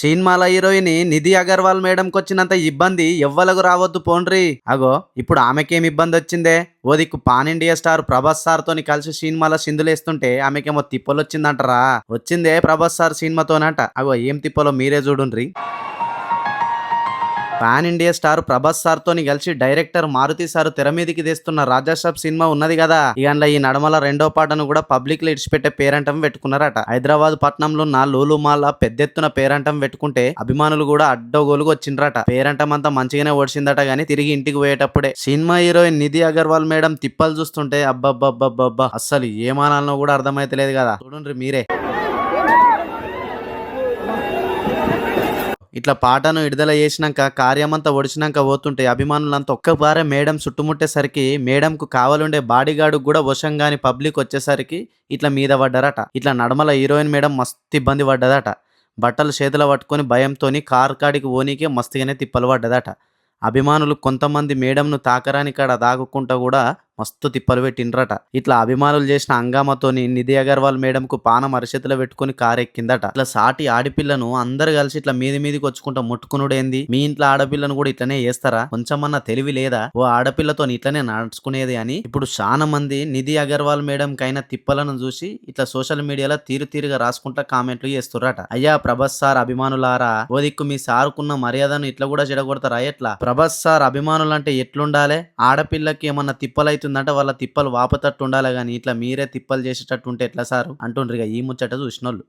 సినిమాల హీరోయిన్ నిధి అగర్వాల్ మేడంకి వచ్చినంత ఇబ్బంది ఎవ్వలకు రావద్దు పోండ్రి. అగో ఇప్పుడు ఆమెకేం ఇబ్బంది వచ్చిందే. ఓ దిక్కు pan India star Prabhas sir తోని కలిసి సినిమాల సిందులేస్తుంటే ఆమెకేమో తిప్పలు వచ్చిందంటారా. వచ్చిందే ప్రభాస్ సార్ సినిమాతోనట. అగో ఏం తిప్పలో మీరే చూడుండ్రి. Pan India star Prabhas sir తోని కలిసి డైరెక్టర్ మారుతి సార్ తెర మీదకి తెస్తున్న రాజాసాబ్ సినిమా ఉన్నది కదా. ఇక ఈ నడమల రెండో పాటను కూడా పబ్లిక్ లో ఇడిచిపెట్టే పేరంటం పెట్టుకున్నారట. హైదరాబాద్ పట్నంలో ఉన్న లూలు మాల్ పెద్ద ఎత్తున పేరంటం పెట్టుకుంటే అభిమానులు కూడా అడ్డగోలుగా వచ్చిండ్రట. పేరంటం అంతా మంచిగానే ఓడిసిందట గానీ తిరిగి ఇంటికి పోయేటప్పుడే cinema heroine Nidhi Agarwal madam తిప్పలు చూస్తుంటే అబ్బబ్బబ్బబ్బబ్బా అస్సలు ఏమానాలనో కూడా అర్థమైతలేదు కదా. చూడండి మీరే. ఇట్లా పాటను విడుదల చేసినాక కార్యమంతా ఒడిచినాక పోతుంటే అభిమానులంతా ఒక్కబారే మేడం చుట్టుముట్టేసరికి మేడంకు కావాలుండే బాడీగార్డు కూడా వశంగాని పబ్లిక్ వచ్చేసరికి ఇట్లా మీద పడ్డారట. ఇట్లా నడమల హీరోయిన్ మేడం మస్తు ఇబ్బంది పడ్డదట. బట్టలు చేతుల పట్టుకొని భయంతోని కార్ కాడికి ఓనీకే మస్తుగానే తిప్పలు పడ్డదట. అభిమానులు కొంతమంది మేడంను తాకరాని కాడ దాగుకుంటా కూడా మస్తు తిప్పలు పెట్టిండ్రట. ఇట్లా అభిమానులు చేసిన హంగామాతోని నిధి అగర్వాల్ మేడంకు పానం అరిచేతిలో పెట్టుకుని కారెక్కిందట. ఇట్లా సాటి ఆడపిల్లను అందరు కలిసి ఇట్లా మీదికి వచ్చుకుంటా ముట్టుకునుడేంది. మీ ఇంట్లో ఆడపిల్లను కూడా ఇట్లనే చేస్తారా? కొంచెమన్నా తెలివి లేదా? ఓ ఆడపిల్లతో ఇట్లనే నడుచుకునేది అని ఇప్పుడు చాలా మంది నిధి అగర్వాల్ మేడం కైనా తిప్పలను చూసి ఇట్లా సోషల్ మీడియాలో తీరుగా రాసుకుంటా కామెంట్లు చేస్తుర్రట. అయ్యా ప్రభాస్ సార్ అభిమానులారా, ఓ దిక్కు మీ సార్కున్న మర్యాదను ఇట్లా కూడా చెడగొడతారా ఎట్లా? ప్రభాస్ సార్ అభిమానులు అంటే ఎట్లుండాలి? ఆడపిల్లకి ఏమన్నా తిప్పలైతుందంటే వాళ్ళ తిప్పలు వాపతట్టు ఉండాలి గానీ ఇట్లా మీరే తిప్పలు చేసేటట్టు ఉంటే ఎట్లా సారు అంటుండ్రిగా ఈ ముచ్చట చూసినోళ్ళు.